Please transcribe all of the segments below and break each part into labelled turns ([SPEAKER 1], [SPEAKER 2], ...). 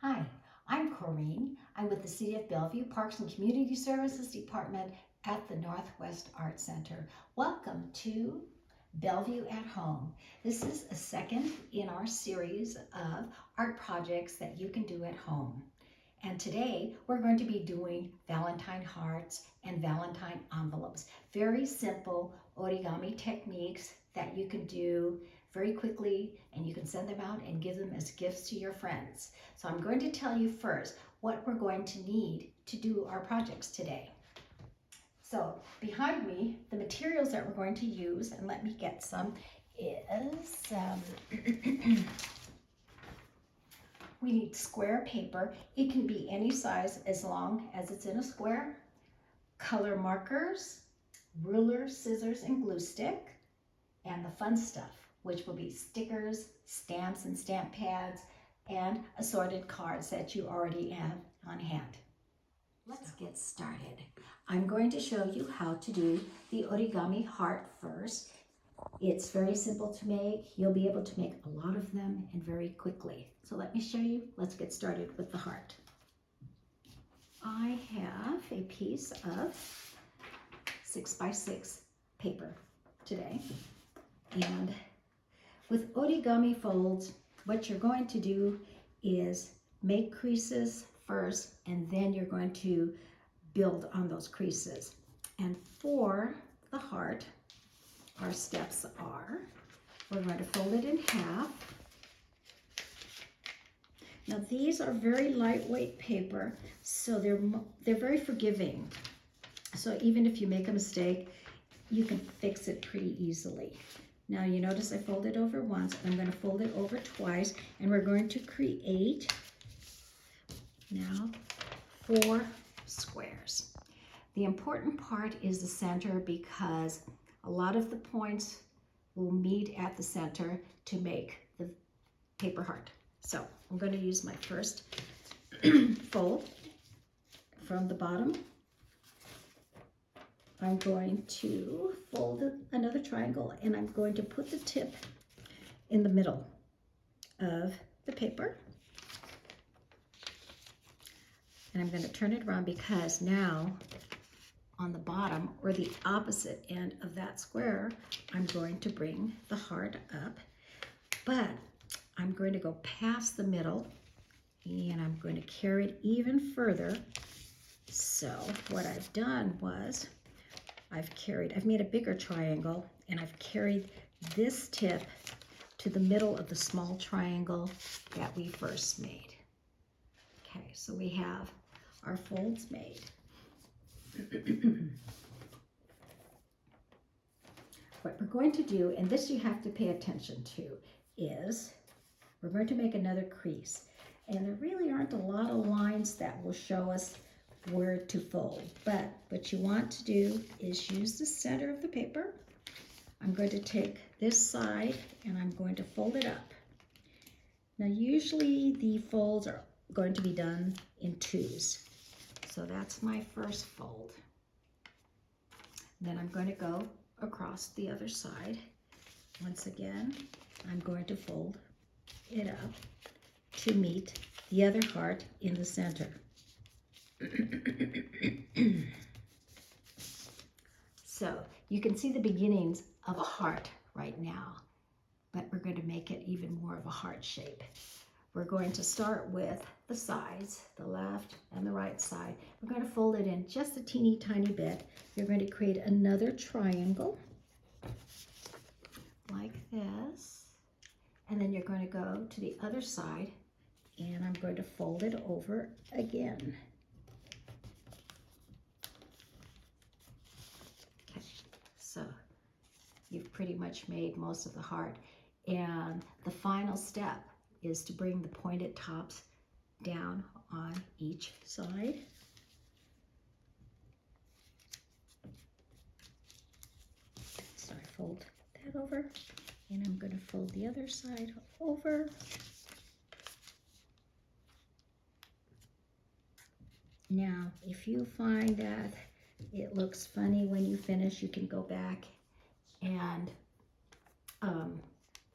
[SPEAKER 1] Hi, I'm Corrine. I'm with the City of Bellevue Parks and Community Services Department at the Northwest Art Center. Welcome to Bellevue at Home. This is a second in our series of art projects that you can do at home. And today we're going to be doing Valentine hearts and Valentine envelopes. Very simple origami techniques that you can do very quickly, and you can send them out and give them as gifts to your friends. So I'm going to tell you first what we're going to need to do our projects today. So behind me, the materials that we're going to use, and let me get some, is we need square paper. It can be any size as long as it's in a square. Color markers, ruler, scissors, and glue stick, and the fun stuff, which will be stickers, stamps and stamp pads, and assorted cards that you already have on hand. Let's get started. I'm going to show you how to do the origami heart first. It's very simple to make. You'll be able to make a lot of them and very quickly. So let me show you. Let's get started with the heart. I have a piece of 6x6 paper today. And with origami folds, what you're going to do is make creases first, and then you're going to build on those creases. And for the heart, our steps are, we're going to fold it in half. Now these are very lightweight paper, so they're very forgiving. So even if you make a mistake, you can fix it pretty easily. Now you notice I folded over once, I'm going to fold it over twice, and we're going to create now 4 squares. The important part is the center, because a lot of the points will meet at the center to make the paper heart. So I'm going to use my first fold from the bottom. I'm going to fold another triangle, and I'm going to put the tip in the middle of the paper. And I'm going to turn it around, because now on the bottom, or the opposite end of that square, I'm going to bring the heart up. But I'm going to go past the middle, and I'm going to carry it even further. So what I've done was, I've made a bigger triangle, and I've carried this tip to the middle of the small triangle that we first made. Okay, so we have our folds made. What we're going to do, and this you have to pay attention to, is we're going to make another crease. And there really aren't a lot of lines that will show us where to fold, but what you want to do is use the center of the paper. I'm going to take this side and I'm going to fold it up. Now usually the folds are going to be done in 2s. So that's my first fold. Then I'm going to go across the other side. Once again, I'm going to fold it up to meet the other heart in the center. So you can see the beginnings of a heart right now, but we're going to make it even more of a heart shape. We're going to start with the sides, the left and the right side. We're going to fold it in just a teeny tiny bit. You're going to create another triangle like this, and then you're going to go to the other side, and I'm going to fold it over again. So you've pretty much made most of the heart. And the final step is to bring the pointed tops down on each side. So I fold that over, and I'm going to fold the other side over. Now, if you find that it looks funny when you finish, you can go back and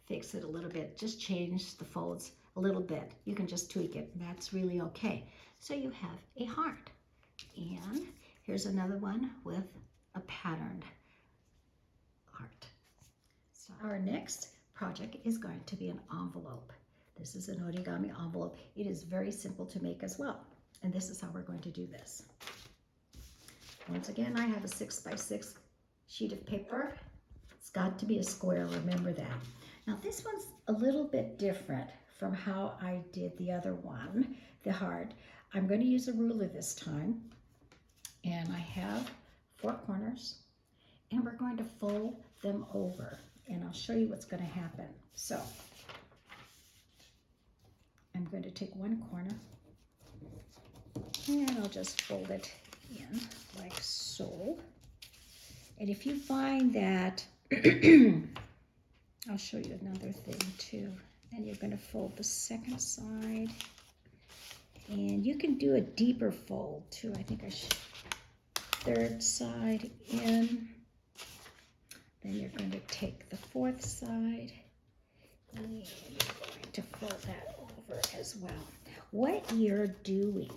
[SPEAKER 1] fix it a little bit. Just change the folds a little bit. You can just tweak it, and that's really okay. So you have a heart. And here's another one with a patterned heart. So our next project is going to be an envelope. This is an origami envelope. It is very simple to make as well. And this is how we're going to do this. Once again, I have a 6x6 sheet of paper. It's got to be a square, remember that. Now this one's a little bit different from how I did the other one, the heart. I'm going to use a ruler this time. And I have 4 corners. And we're going to fold them over. And I'll show you what's going to happen. So I'm going to take one corner. And I'll just fold it in like so. And if you find that, I'll show you another thing too. And you're going to fold the second side. And you can do a deeper fold too. I think I should. Third side in. Then you're going to take the 4th side. And you're going to fold that over as well. What you're doing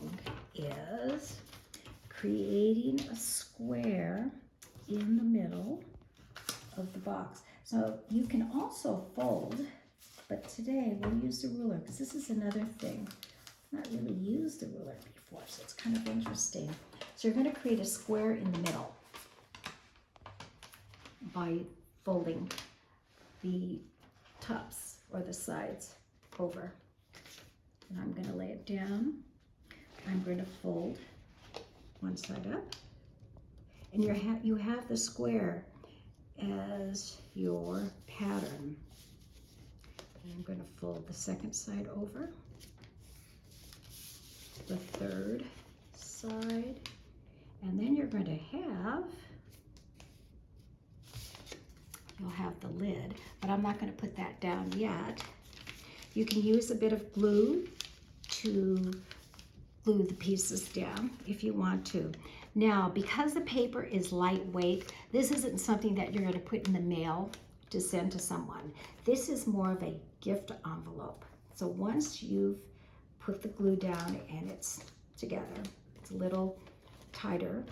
[SPEAKER 1] is creating a square in the middle of the box. So you can also fold, but today we'll use the ruler because this is another thing. I've not really used the ruler before, so it's kind of interesting. So you're going to create a square in the middle by folding the tops or the sides over. And I'm going to lay it down. I'm going to fold one side up. And you have the square as your pattern. And I'm going to fold the second side over, the third side, and then you're going to have, you'll have the lid, but I'm not going to put that down yet. You can use a bit of glue to glue the pieces down if you want to. Now, because the paper is lightweight, this isn't something that you're going to put in the mail to send to someone. This is more of a gift envelope. So once you've put the glue down and it's together, it's a little tighter.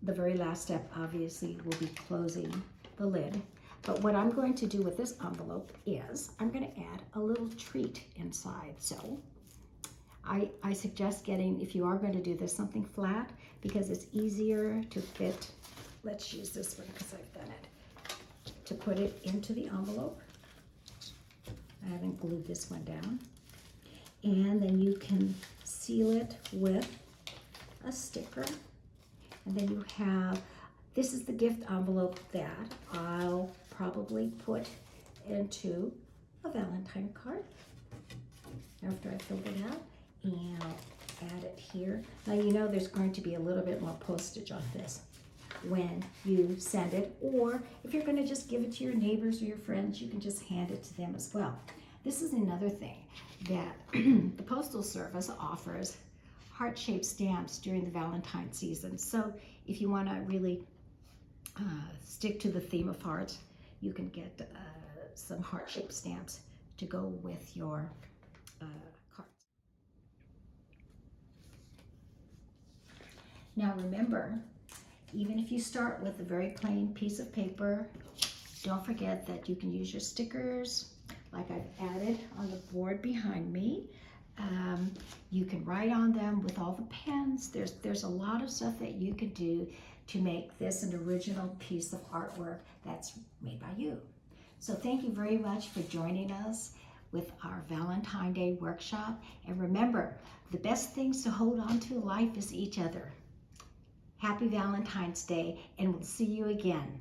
[SPEAKER 1] The very last step, obviously, will be closing the lid. But what I'm going to do with this envelope is I'm going to add a little treat inside. So I suggest getting, if you are going to do this, something flat because it's easier to fit. Let's use this one because I've done it. To put it into the envelope. I haven't glued this one down. And then you can seal it with a sticker. And then you have, this is the gift envelope that I'll probably put into a Valentine card after I filled it out. And I'll add it here. Now you know there's going to be a little bit more postage on this when you send it, or if you're going to just give it to your neighbors or your friends, you can just hand it to them as well. This is another thing that the Postal Service offers, heart-shaped stamps during the Valentine season. So if you want to really stick to the theme of hearts, you can get some heart-shaped stamps to go with your cards. Now remember, even if you start with a very plain piece of paper, don't forget that you can use your stickers like I've added on the board behind me. You can write on them with all the pens. There's a lot of stuff that you could do to make this an original piece of artwork that's made by you. So thank you very much for joining us with our Valentine Day workshop. And remember, the best things to hold on to in life is each other. Happy Valentine's Day, and we'll see you again.